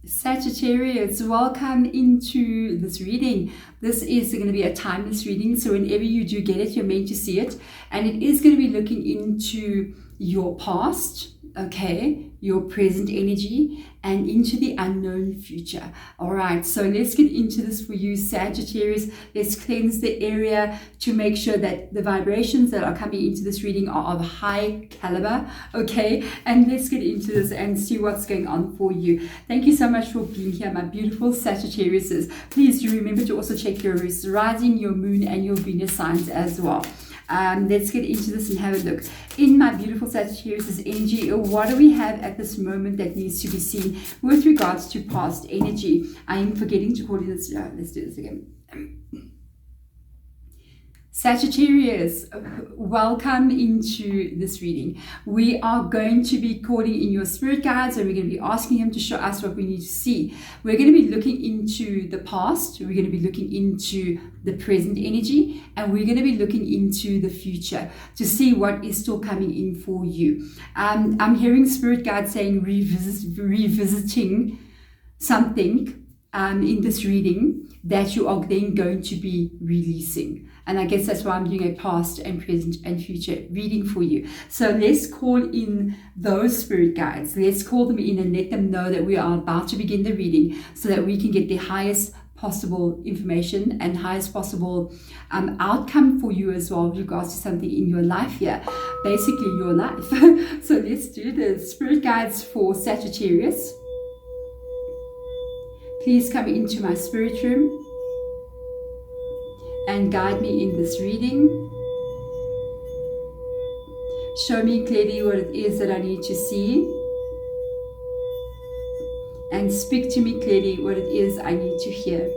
Sagittarius, welcome into this reading. This is going to be a timeless reading, so whenever you do get it, you're meant to see it. And it is going to be looking into your past, okay, your present energy, and into the unknown future. All right, so let's get into this for you, Sagittarius. Let's cleanse the area to make sure that the vibrations that are coming into this reading are of high caliber, okay? And let's get into this and see what's going on for you. Thank you so much for being here, my beautiful Sagittariuses. Please do remember to also check your rising, your moon, and your Venus signs as well. Let's get into this and have a look. In my beautiful Sagittarius energy, what do we have at this moment that needs to be seen with regards to past energy? I am forgetting to call it this. Let's do this again. Sagittarius, welcome into this reading. We are going to be calling in your spirit guides, and we're going to be asking them to show us what we need to see. We're going to be looking into the past, we're going to be looking into the present energy, and we're going to be looking into the future to see what is still coming in for you. I'm hearing spirit guides saying revisiting something in this reading that you are then going to be releasing. And I guess that's why I'm doing a past and present and future reading for you. So let's call in those spirit guides. Let's call them in and let them know that we are about to begin the reading so that we can get the highest possible information and highest possible outcome for you as well with regards to something in your life here. Basically your life. So let's do the spirit guides for Sagittarius. Please come into my spirit room and guide me in this reading. Show me clearly what it is that I need to see. And speak to me clearly what it is I need to hear.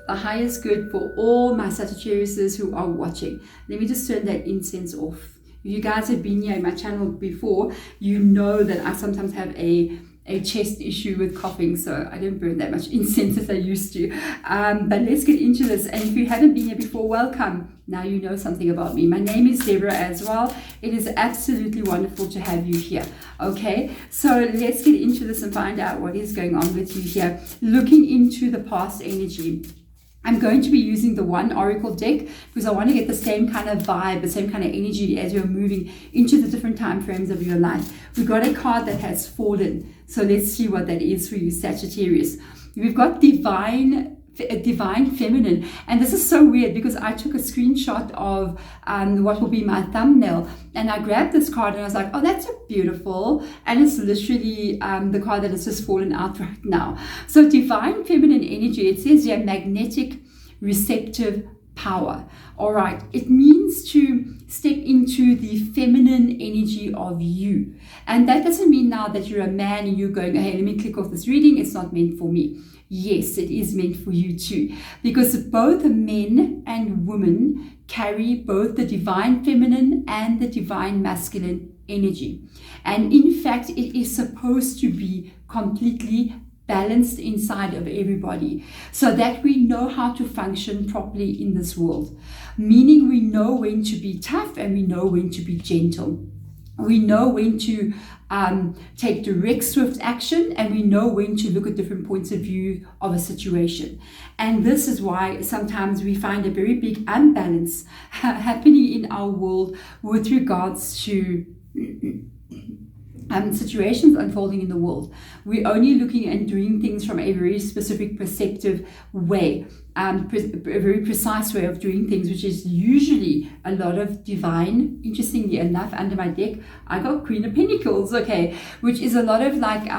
The highest good for all my Sagittariuses who are watching. Let me just turn that incense off. If you guys have been here in my channel before, you know that I sometimes have a chest issue with coughing, so I don't burn that much incense as I used to. But let's get into this. And if you haven't been here before, welcome. Now you know something about me. My name is Deborah as well. It is absolutely wonderful to have you here. Okay, so let's get into this and find out what is going on with you here. Looking into the past energy. I'm going to be using the one oracle deck because I want to get the same kind of vibe, the same kind of energy as you're moving into the different time frames of your life. We've got a card that has fallen. So let's see what that is for you, Sagittarius. We've got divine feminine, and this is so weird because I took a screenshot of what will be my thumbnail, and I grabbed this card and I was like, oh, that's beautiful, and it's literally the card that has just fallen out right now. So divine feminine energy, it says here magnetic receptive power. All right, it means to step into the feminine energy of you, and that doesn't mean now that you're a man and you're going, hey, let me click off this reading, it's not meant for me. Yes, it is meant for you too, because both men and women carry both the divine feminine and the divine masculine energy. And in fact, it is supposed to be completely balanced inside of everybody so that we know how to function properly in this world. Meaning we know when to be tough and we know when to be gentle. We know when to take direct, swift action, and we know when to look at different points of view of a situation. And this is why sometimes we find a very big unbalance happening in our world with regards to situations unfolding in the world. We're only looking and doing things from a very specific perceptive way, a very precise way of doing things, which is usually a lot of divine. Interestingly enough, under my deck I got Queen of Pentacles, okay, which is a lot of like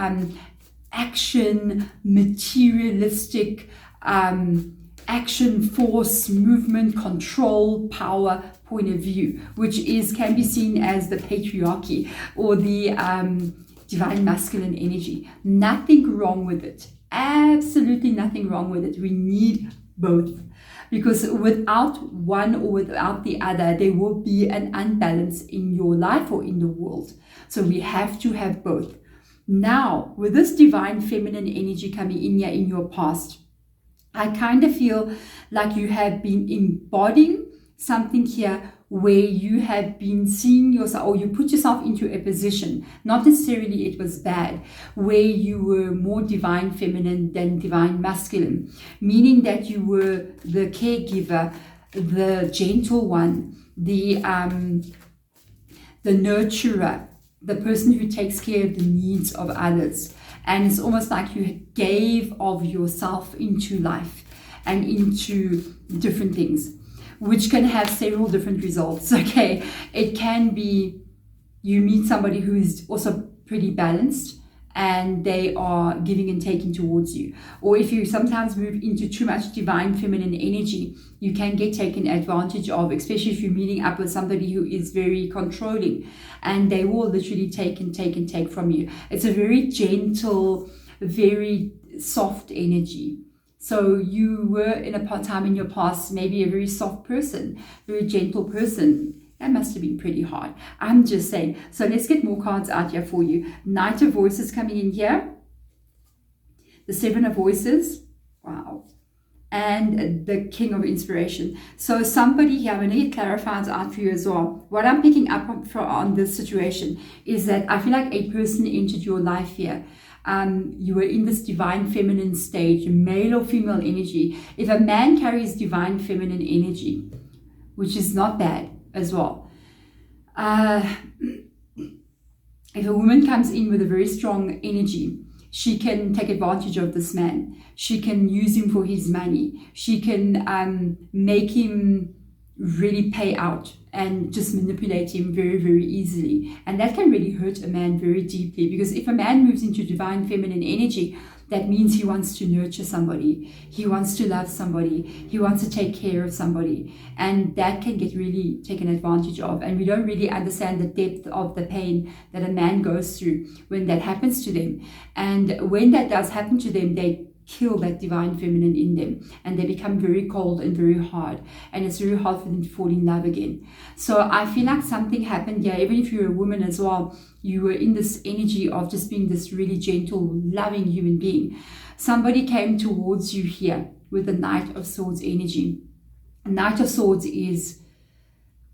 action, materialistic, action, force, movement, control, power point of view, which can be seen as the patriarchy or the divine masculine energy. Nothing wrong with it. Absolutely nothing wrong with it. We need both, because without one or without the other, there will be an unbalance in your life or in the world. So we have to have both. Now, with this divine feminine energy coming in here in your past, I kind of feel like you have been embodying something here where you have been seeing yourself, or you put yourself into a position, not necessarily it was bad, where you were more divine feminine than divine masculine, meaning that you were the caregiver, the gentle one, the nurturer, the person who takes care of the needs of others. And it's almost like you gave of yourself into life and into different things, which can have several different results. Okay, it can be you meet somebody who is also pretty balanced and they are giving and taking towards you. Or if you sometimes move into too much divine feminine energy, you can get taken advantage of, especially if you're meeting up with somebody who is very controlling, and they will literally take and take and take from you. It's a very gentle, very soft energy. So you were in a time in your past, maybe a very soft person, very gentle person. That must have been pretty hard. I'm just saying. So let's get more cards out here for you. Knight of Voices coming in here. The Seven of Voices. Wow. And the King of Inspiration. So somebody here, I'm going to get clarified out for you as well. What I'm picking up on this situation is that I feel like a person entered your life here. You were in this divine feminine stage, male or female energy. If a man carries divine feminine energy, which is not bad as well. If a woman comes in with a very strong energy, she can take advantage of this man. She can use him for his money. She can make him really pay out and just manipulate him very, very easily. And that can really hurt a man very deeply, because if a man moves into divine feminine energy, that means he wants to nurture somebody. He wants to love somebody. He wants to take care of somebody. And that can get really taken advantage of. And we don't really understand the depth of the pain that a man goes through when that happens to them. And when that does happen to them, they kill that divine feminine in them, and they become very cold and very hard, and it's very hard for them to fall in love again. So I feel like something happened here. Even if you're a woman as well, you were in this energy of just being this really gentle, loving human being. Somebody came towards you here with the Knight of Swords energy. Knight of Swords is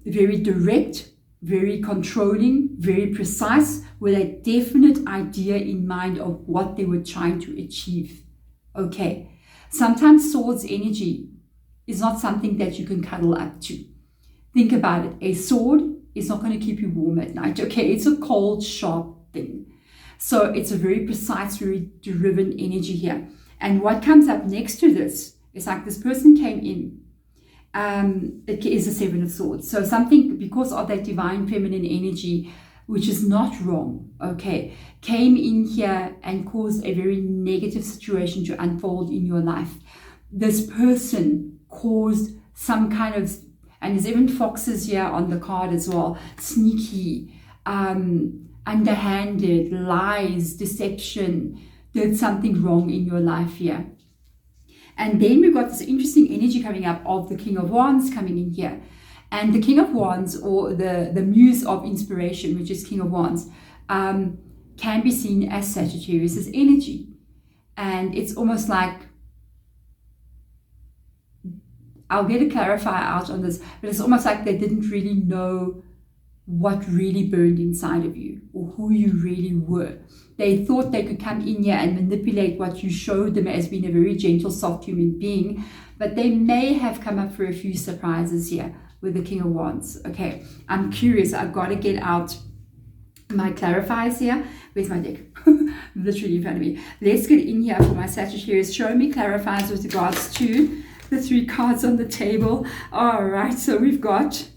very direct, very controlling, very precise, with a definite idea in mind of what they were trying to achieve. Okay, sometimes swords energy is not something that you can cuddle up to. Think about it. A sword is not going to keep you warm at night. Okay, it's a cold, sharp thing. So it's a very precise, very driven energy here. And what comes up next to this is like this person came in. It is a Seven of Swords. So something, because of that divine feminine energy, which is not wrong, okay, came in here and caused a very negative situation to unfold in your life. This person caused some kind of, and there's even foxes here on the card as well, sneaky, underhanded, lies, deception, did something wrong in your life here. And then we've got this interesting energy coming up of the King of Wands coming in here. And the King of Wands, or the Muse of Inspiration, which is King of Wands, can be seen as Sagittarius' energy. And it's almost like, I'll get a clarifier out on this, but it's almost like they didn't really know what really burned inside of you, or who you really were. They thought they could come in here and manipulate what you showed them as being a very gentle, soft human being, but they may have come up for a few surprises here with the King of Wands. Okay, I'm curious. I've got to get out my clarifiers here. Where's my deck? Literally in front of me. Let's get in here for my Sagittarius. Show me clarifiers with regards to the 3 cards on the table. All right, so we've got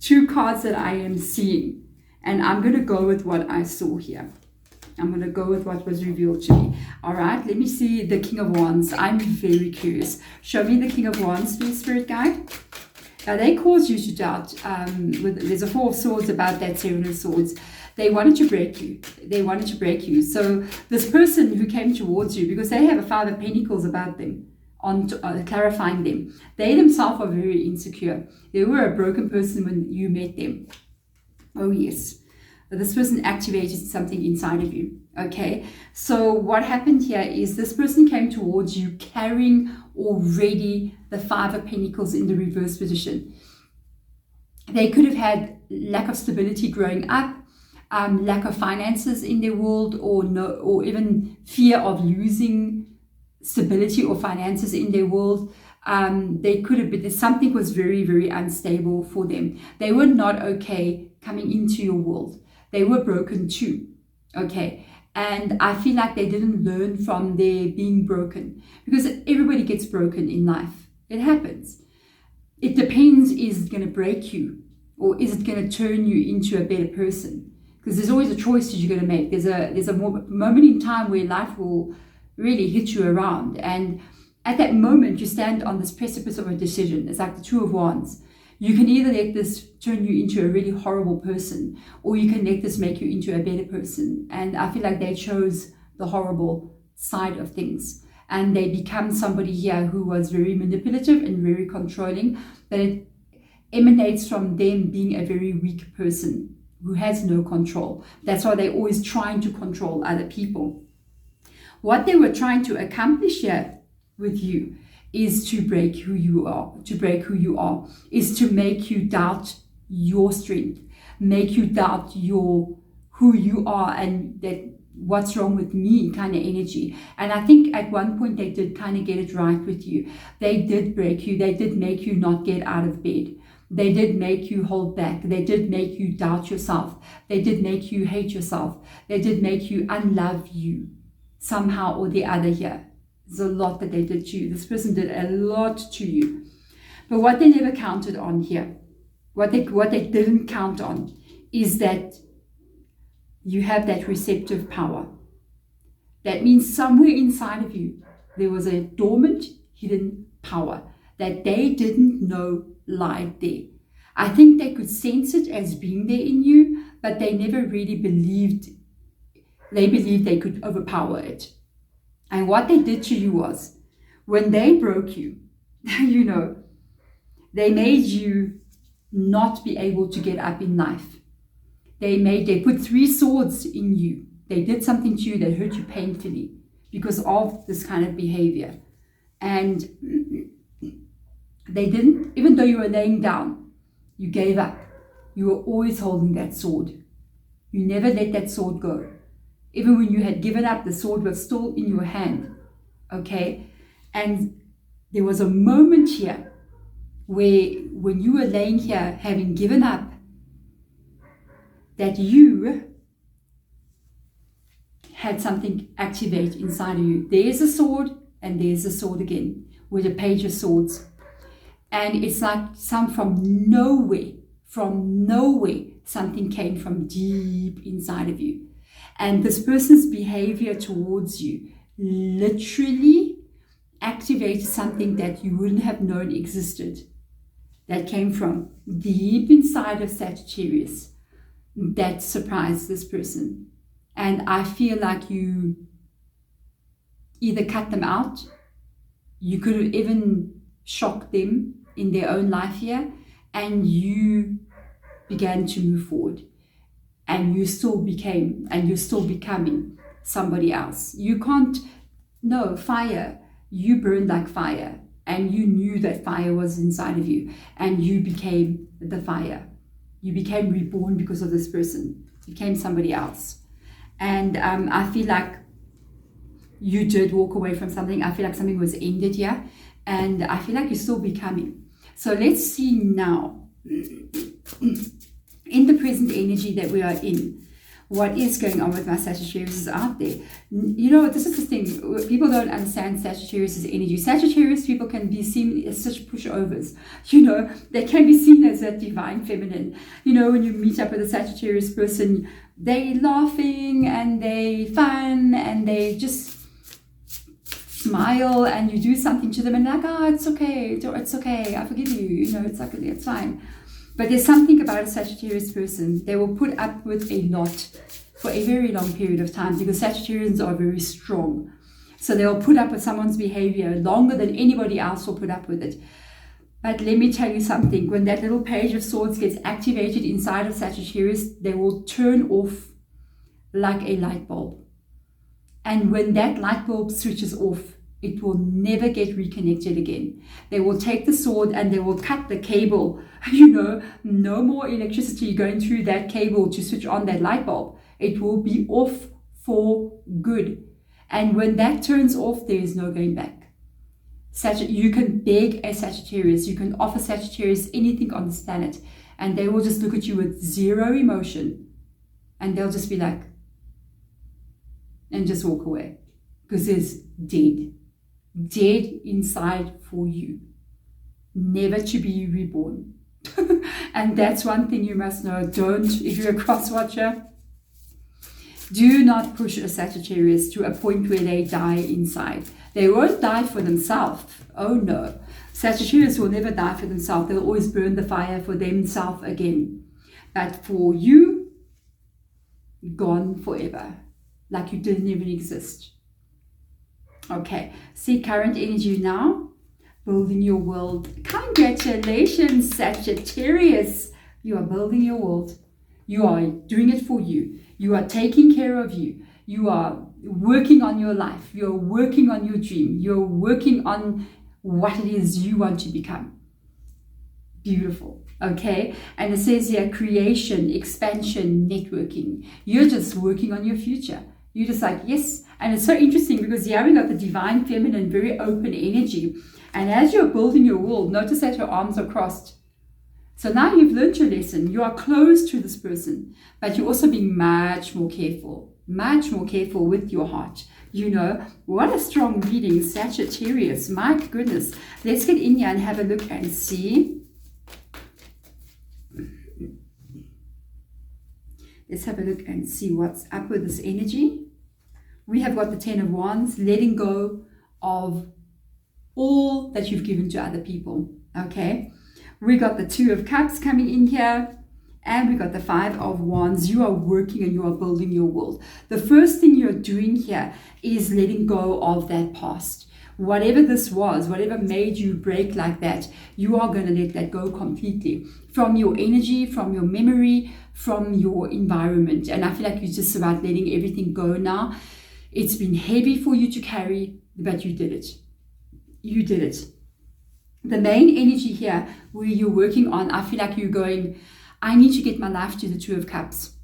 2 cards that I am seeing, and I'm going to go with what I saw here. I'm going to go with what was revealed to me. All right, let me see the King of Wands. I'm very curious. Show me the King of Wands, please, Spirit Guide. Now, they cause you to doubt. There's a 4 of Swords about that 7 of Swords. They wanted to break you. They wanted to break you. So this person who came towards you, because they have a 5 of Pentacles about them, on clarifying them, they themselves are very insecure. They were a broken person when you met them. Oh yes. This person activated something inside of you. Okay, so what happened here is this person came towards you carrying already the Five of Pentacles in the reverse position. They could have had lack of stability growing up, lack of finances in their world, or even fear of losing stability or finances in their world. They could have been, something was very, very unstable for them. They were not okay coming into your world. They were broken too. Okay. And I feel like they didn't learn from their being broken, because everybody gets broken in life. It happens. It depends, is it going to break you, or is it going to turn you into a better person? Because there's always a choice that you're going to make. There's a moment in time where life will really hit you around. And at that moment, you stand on this precipice of a decision. It's like the Two of Wands. You can either let this turn you into a really horrible person, or you can let this make you into a better person. And I feel like they chose the horrible side of things. And they become somebody here who was very manipulative and very controlling. But it emanates from them being a very weak person who has no control. That's why they're always trying to control other people. What they were trying to accomplish here with you is to break who you are, is to make you doubt your strength, make you doubt who you are, and that what's wrong with me kind of energy. And I think at one point they did kind of get it right with you. They did break you. They did make you not get out of bed. They did make you hold back. They did make you doubt yourself. They did make you hate yourself. They did make you unlove you somehow or the other here. There's a lot that they did to you. This person did a lot to you. But what they never counted on here, what they didn't count on, is that you have that receptive power. That means somewhere inside of you, there was a dormant, hidden power that they didn't know lied there. I think they could sense it as being there in you, but they never really believed. They believed they could overpower it. And what they did to you was, when they broke you, they made you not be able to get up in life. They put 3 swords in you. They did something to you that hurt you painfully because of this kind of behavior. And they didn't, even though you were laying down, you gave up. You were always holding that sword. You never let that sword go. Even when you had given up, the sword was still in your hand. Okay? And there was a moment here where, when you were laying here having given up, that you had something activate inside of you. There's a sword, and there's a sword again, with a page of swords. And it's like from nowhere, something came from deep inside of you. And this person's behavior towards you literally activated something that you wouldn't have known existed. That came from deep inside of Sagittarius. That surprised this person. And I feel like you either cut them out, you could have even shocked them in their own life here, and you began to move forward. And you're still becoming somebody else. You can't, no, fire. You burned like fire, and you knew that fire was inside of you, and you became the fire. You became reborn because of this person. You became somebody else. And I feel like you did walk away from something. I feel like something was ended here, and I feel like you're still becoming. So let's see now, in the present energy that we are in, what is going on with my Sagittarius out there. This is the thing. People don't understand Sagittarius' energy. Sagittarius people can be seen as such pushovers. They can be seen as that divine feminine. When you meet up with a Sagittarius person, they laughing and they fun and they just smile, and you do something to them and like, it's okay, I forgive you, it's like, it's fine. But there's something about a Sagittarius person. They will put up with a lot for a very long period of time, because Sagittarians are very strong. So they'll put up with someone's behavior longer than anybody else will put up with it. But let me tell you something, when that little Page of Swords gets activated inside of Sagittarius, they will turn off like a light bulb. And when that light bulb switches off, it will never get reconnected again. They will take the sword and they will cut the cable. You know, no more electricity going through that cable to switch on that light bulb. It will be off for good. And when that turns off, there is no going back. You can beg a Sagittarius, you can offer Sagittarius anything on this planet, and they will just look at you with zero emotion, and they'll just be like, and just walk away, because there's dead inside for you, never to be reborn. And that's one thing you must know. Don't, if you're a cross watcher, do not push a Sagittarius to a point where they die inside. They won't die for themselves. Oh no. Sagittarius will never die for themselves. They'll always burn the fire for themselves again. But for you, gone forever. Like you didn't even exist. Okay. See current energy now. Building your world. Congratulations, Sagittarius. You are building your world. You are doing it for you. You are taking care of you. You are working on your life. You're working on your dream. You're working on what it is you want to become. Beautiful. Okay. And it says here, creation, expansion, networking. You're just working on your future. You're just like, yes. And it's so interesting because here we got the divine feminine, very open energy. And as you're building your world, notice that your arms are crossed. So now you've learned your lesson. You are close to this person, but you're also being much more careful with your heart. You know, what a strong reading, Sagittarius. My goodness. Let's get in here and have a look and see. Let's have a look and see what's up with this energy. We have got the Ten of Wands, letting go of all that you've given to other people. Okay. We got the Two of Cups coming in here. And we got the Five of Wands. You are working and you are building your world. The first thing you're doing here is letting go of that past. Whatever this was, whatever made you break like that, you are going to let that go completely. From your energy, from your memory, from your environment. And I feel like you're just about letting everything go now. It's been heavy for you to carry, but you did it. You did it. The main energy here where you're working on, I feel like you're going, I need to get my life to the Two of Cups.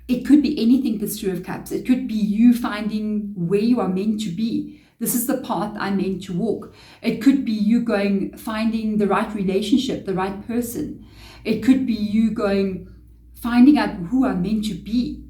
It could be anything, this Two of Cups. It could be you finding where you are meant to be. This is the path I'm meant to walk. It could be you going, finding the right relationship, the right person. It could be you going, finding out who I'm meant to be.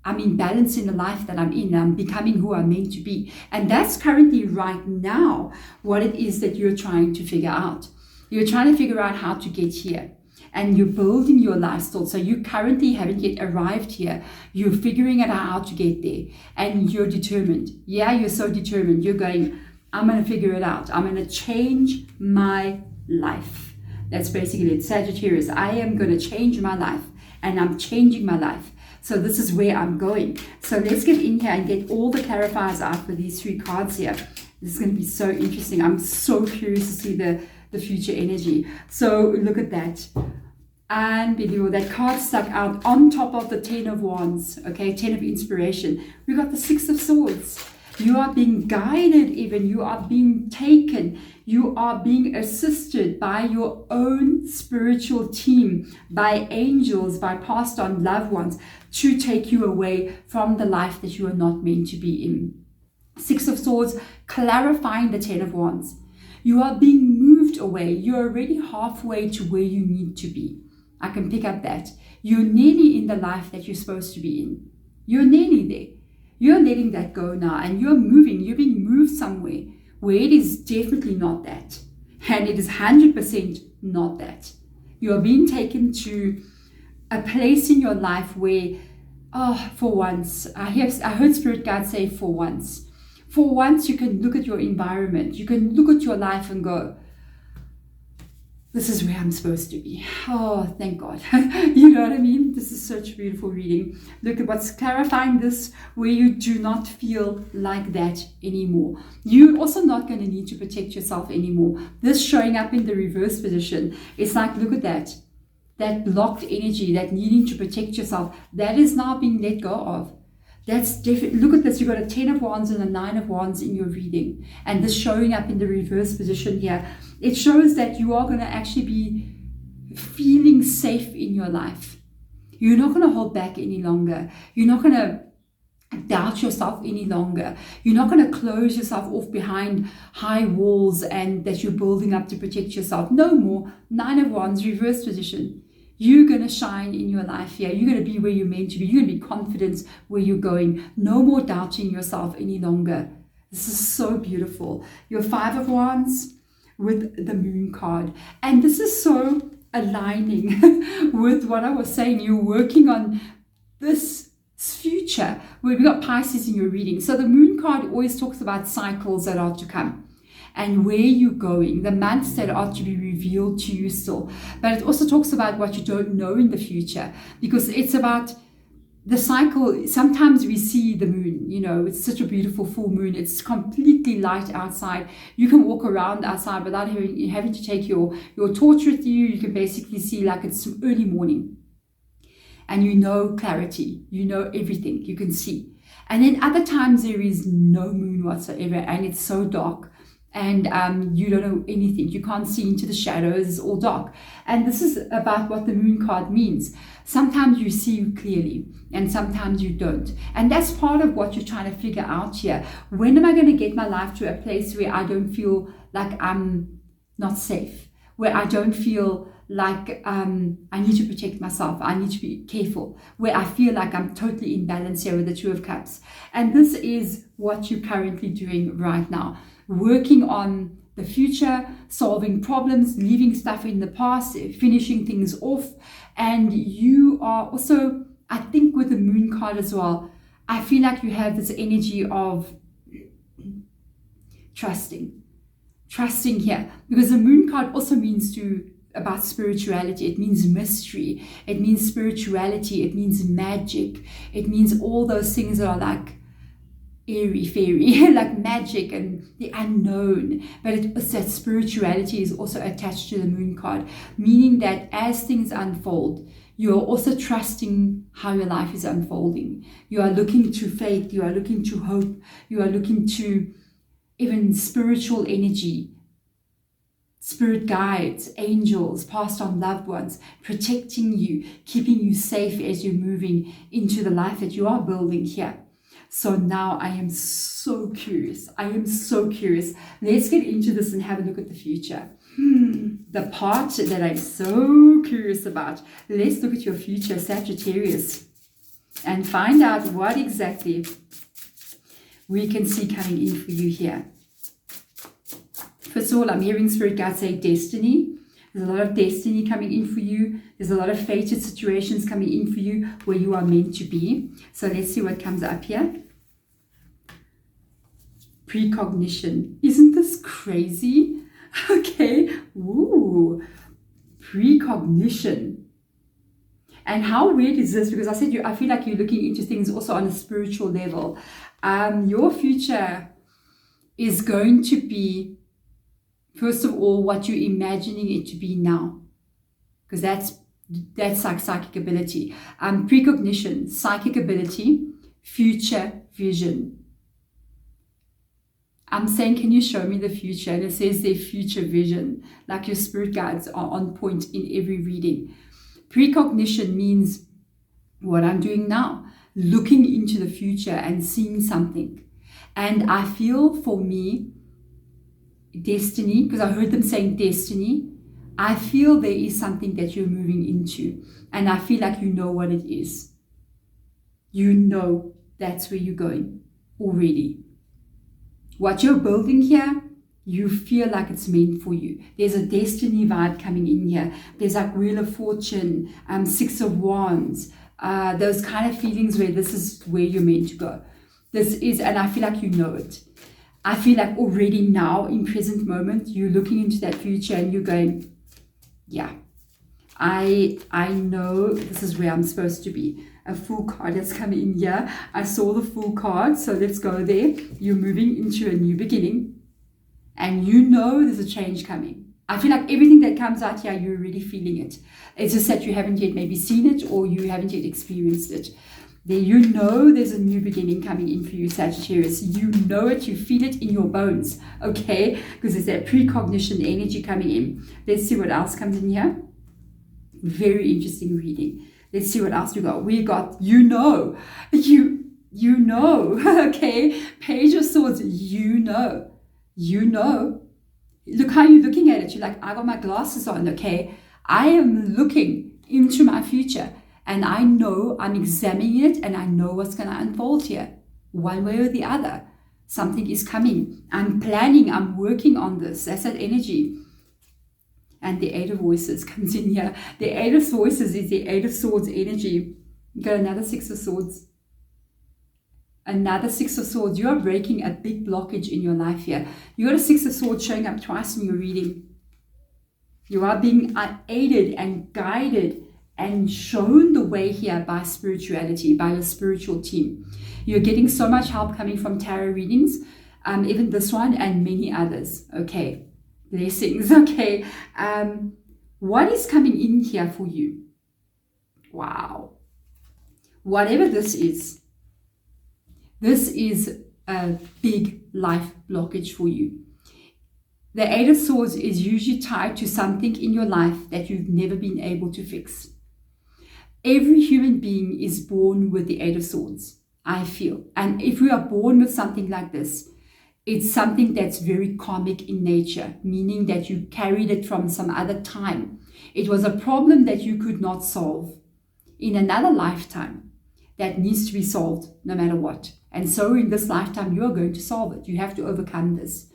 I'm in balance in the life that I'm in. I'm becoming who I'm meant to be. And that's currently right now what it is that you're trying to figure out. You're trying to figure out how to get here. And you're building your lifestyle. So you currently haven't yet arrived here. You're figuring out how to get there. And you're determined. Yeah, you're so determined. You're going, I'm going to figure it out. I'm going to change my life. That's basically it. Sagittarius, I am going to change my life. And I'm changing my life. So this is where I'm going. So let's get in here and get all the clarifiers out for these three cards here. This is going to be so interesting. I'm so curious to see the future energy. So look at that. Unbelievable. That card stuck out on top of the Ten of Wands. Okay, Ten of Inspiration. We got the Six of Swords. You are being guided even. You are being taken. You are being assisted by your own spiritual team, by angels, by passed on loved ones to take you away from the life that you are not meant to be in. Six of Swords, clarifying the Ten of Wands. You are being moved away. You're already halfway to where you need to be. I can pick up that. You're nearly in the life that you're supposed to be in. You're nearly there. You're letting that go now and you're moving. You're being moved somewhere where it is definitely not that. And it is 100% not that. You are being taken to a place in your life where, for once, I heard Spirit God say for once. For once you can look at your environment. You can look at your life and go, this is where I'm supposed to be. Oh, thank God. You know what I mean? This is such a beautiful reading. Look at what's clarifying this, where you do not feel like that anymore. You're also not going to need to protect yourself anymore. This showing up in the reverse position, it's like, look at that. That blocked energy, that needing to protect yourself, that is now being let go of. That's definitely, look at this, you've got a 10 of Wands and a 9 of Wands in your reading. And this showing up in the reverse position here, it shows that you are going to actually be feeling safe in your life. You're not going to hold back any longer. You're not going to doubt yourself any longer. You're not going to close yourself off behind high walls and that you're building up to protect yourself. No more. 9 of Wands, reverse position. You're going to shine in your life here. You're going to be where you're meant to be. You're going to be confident where you're going. No more doubting yourself any longer. This is so beautiful. Your 5 of Wands with the Moon card. And this is so aligning with what I was saying. You're working on this future where we got Pisces in your reading. So the Moon card always talks about cycles that are to come and where you're going, the months that are to be revealed to you still. But it also talks about what you don't know in the future, because it's about the cycle. Sometimes we see the moon, you know, it's such a beautiful full moon. It's completely light outside. You can walk around outside without having to take your torch with you. You can basically see like it's early morning. And you know clarity, you know everything, you can see. And then other times there is no moon whatsoever and it's so dark. And you don't know anything. You can't see into the shadows. It's all dark. And this is about what the Moon card means. Sometimes you see clearly and sometimes you don't. And that's part of what you're trying to figure out here. When am I going to get my life to a place where I don't feel like I'm not safe? Where I don't feel like I need to protect myself. I need to be careful. Where I feel like I'm totally in balance here with the 2 of Cups. And this is what you're currently doing right now. Working on the future, solving problems, leaving stuff in the past, finishing things off. And you are also, I think with the Moon card as well, I feel like you have this energy of trusting here, because the Moon card also means about spirituality. It means mystery, it means spirituality, it means magic, it means all those things that are like airy fairy, like magic and the unknown. But it's that spirituality is also attached to the Moon card, meaning that as things unfold, you're also trusting how your life is unfolding. You are looking to faith, you are looking to hope, you are looking to even spiritual energy, spirit guides, angels, passed on loved ones, protecting you, keeping you safe as you're moving into the life that you are building here. So now I am so curious. Let's get into this and have a look at the future. The part that I'm so curious about. Let's look at your future, Sagittarius, and find out what exactly we can see coming in for you here. First of all, I'm hearing Spirit Guide say destiny. There's a lot of destiny coming in for you. There's a lot of fated situations coming in for you where you are meant to be. So let's see what comes up here. Precognition. Isn't this crazy? Okay. Ooh. Precognition. And how weird is this? Because I said I feel like you're looking into things also on a spiritual level. Your future is going to be, first of all, what you're imagining it to be now, because that's like psychic ability. Precognition, psychic ability, future vision. I'm saying, can you show me the future? And it says their future vision, like your spirit guides are on point in every reading. Precognition means what I'm doing now, looking into the future and seeing something. And I feel for me, destiny, because I heard them saying destiny, I feel there is something that you're moving into, and I feel like you know what it is. You know that's where you're going already. What you're building here, you feel like it's meant for you. There's a destiny vibe coming in here. There's like Wheel of Fortune, 6 of Wands, those kind of feelings where this is where you're meant to go. This is, and I feel like you know it. I feel like already now, in present moment, you're looking into that future and you're going, Yeah. I know this is where I'm supposed to be. A Fool card has come in here. I saw the Fool card, so let's go there. You're moving into a new beginning, and you know there's a change coming. I feel like everything that comes out here, you're already feeling it. It's just that you haven't yet maybe seen it, or you haven't yet experienced it. There, you know there's a new beginning coming in for you, Sagittarius. You know it, you feel it in your bones, okay? Because there's that precognition energy coming in. Let's see what else comes in here. Very interesting reading. Let's see what else we got. We got, you know, okay? Page of Swords, you know. Look how you're looking at it. You're like, I got my glasses on, okay? I am looking into my future, and I know I'm examining it, and I know what's going to unfold here. One way or the other. Something is coming. I'm planning, I'm working on this. That's that energy. And the Eight of Voices comes in here. The Eight of Voices is the Eight of Swords energy. You got another Six of Swords. Another Six of Swords. You are breaking a big blockage in your life here. You got a Six of Swords showing up twice in your reading. You are being aided and guided and shown the way here by spirituality, by your spiritual team. You're getting so much help coming from tarot readings, even this one and many others. Okay. Blessings. Okay. What is coming in here for you? Wow. Whatever this is a big life blockage for you. The Eight of Swords is usually tied to something in your life that you've never been able to fix. Every human being is born with the Eight of Swords, I feel. And if we are born with something like this, it's something that's very karmic in nature, meaning that you carried it from some other time. It was a problem that you could not solve in another lifetime that needs to be solved no matter what. And so in this lifetime, you are going to solve it. You have to overcome this.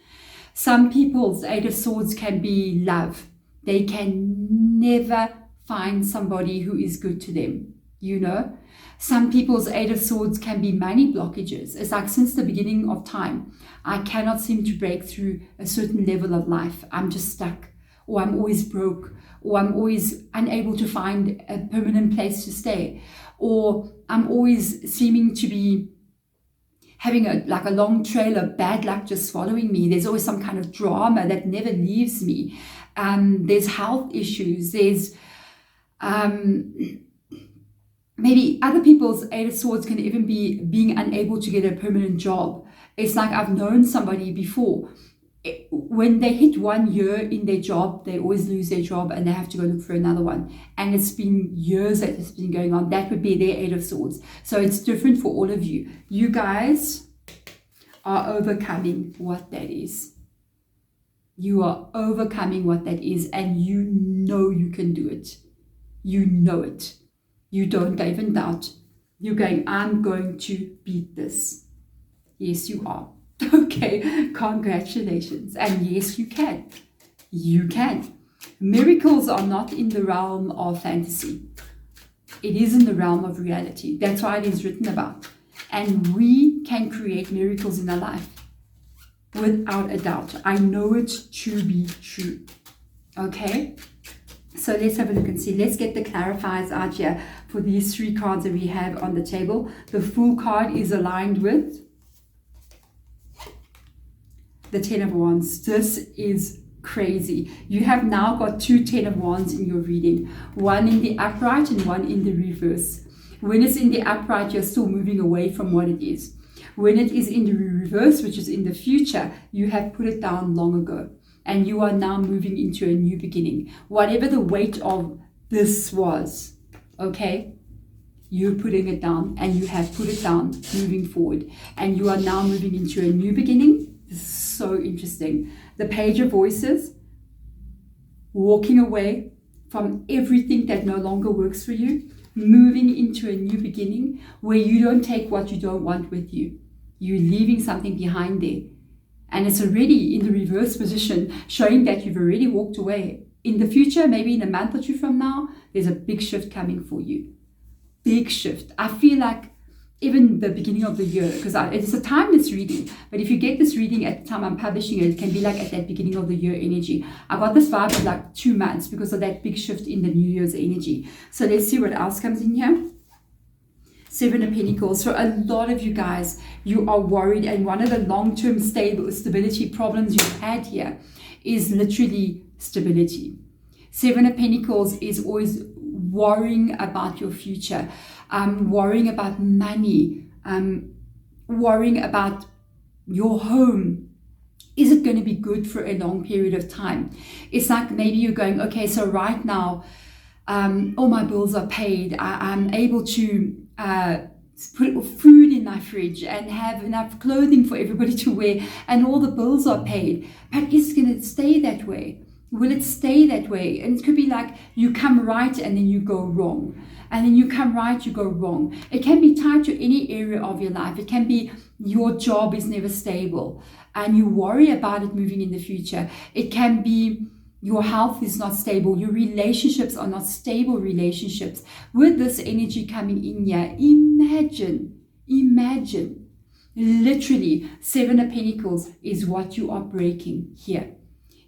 Some people's Eight of Swords can be love. They can never find somebody who is good to them, you know. Some people's Eight of Swords can be money blockages. It's like since the beginning of time, I cannot seem to break through a certain level of life. I'm just stuck, or I'm always broke, or I'm always unable to find a permanent place to stay, or I'm always seeming to be having a long trail of bad luck just following me. There's always some kind of drama that never leaves me. There's health issues. There's maybe other people's Eight of Swords can even be being unable to get a permanent job. It's like I've known somebody before. When they hit 1 year in their job, they always lose their job and they have to go look for another one. And it's been years that it's been going on. That would be their Eight of Swords. So it's different for all of you. You guys are overcoming what that is. You are overcoming what that is, and you know you can do it. You know it. You don't even doubt. You're going, I'm going to beat this. Yes, you are. Okay, congratulations. And yes, you can. You can. Miracles are not in the realm of fantasy. It is in the realm of reality. That's why it is written about. And we can create miracles in our life. Without a doubt. I know it to be true. Okay? So let's have a look and see. Let's get the clarifiers out here for these three cards that we have on the table. The Fool card is aligned with the Ten of Wands. This is crazy. You have now got two Ten of Wands in your reading. One in the upright and one in the reverse. When it's in the upright, you're still moving away from what it is. When it is in the reverse, which is in the future, you have put it down long ago. And you are now moving into a new beginning. Whatever the weight of this was, okay? You're putting it down, and you have put it down, moving forward. And you are now moving into a new beginning. This is so interesting. The Page of Voices, walking away from everything that no longer works for you, moving into a new beginning where you don't take what you don't want with you. You're leaving something behind there. And it's already in the reverse position, showing that you've already walked away. In the future, maybe in a month or two from now, there's a big shift coming for you. Big shift. I feel like even the beginning of the year, because it's a timeless reading. But if you get this reading at the time I'm publishing it, it can be like at that beginning of the year energy. I got this vibe of like 2 months because of that big shift in the New Year's energy. So let's see what else comes in here. 7 of Pentacles. So a lot of you guys, you are worried, and one of the long-term stability problems you've had here is literally stability. 7 of Pentacles is always worrying about your future, worrying about money, worrying about your home. Is it going to be good for a long period of time? It's like maybe you're going, okay, so right now all my bills are paid. I'm able to put food in my fridge and have enough clothing for everybody to wear, and all the bills are paid. But is it going to stay that way? Will it stay that way? And it could be like you come right and then you go wrong. And then you come right, you go wrong. It can be tied to any area of your life. It can be your job is never stable and you worry about it moving in the future. It can be your health is not stable. Your relationships are not stable relationships. With this energy coming in here, imagine, literally 7 of Pentacles is what you are breaking here.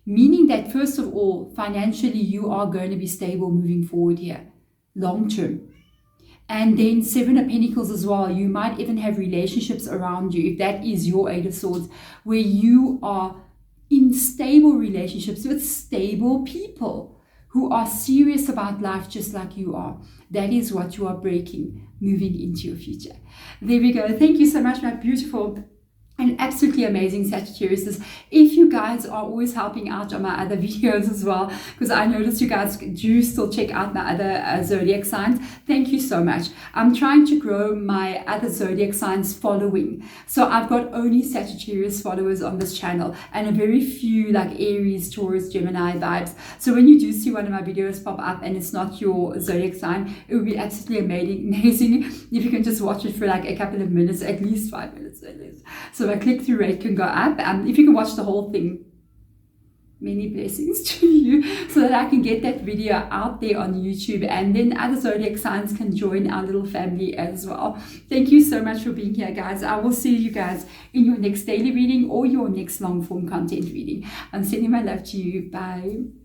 Meaning that, first of all, financially, you are going to be stable moving forward here, long term. And then 7 of Pentacles as well. You might even have relationships around you, if that is your 8 of Swords, where you are in stable relationships with stable people who are serious about life just like you are. That is what you are breaking, moving into your future. There we go. Thank you so much, my beautiful and absolutely amazing Sagittarius. If you guys are always helping out on my other videos as well, because I noticed you guys do still check out my other zodiac signs, thank you so much. I'm trying to grow my other zodiac signs following. So I've got only Sagittarius followers on this channel and a very few like Aries, Taurus, Gemini vibes. So when you do see one of my videos pop up and it's not your zodiac sign, it would be absolutely amazing if you can just watch it for like a couple of minutes, at least 5 minutes at least. So my click-through rate can go up. If you can watch the whole thing, many blessings to you, so that I can get that video out there on YouTube, and then other zodiac signs can join our little family as well. Thank you so much for being here, guys. I will see you guys in your next daily reading or your next long form content reading. I'm sending my love to you. Bye.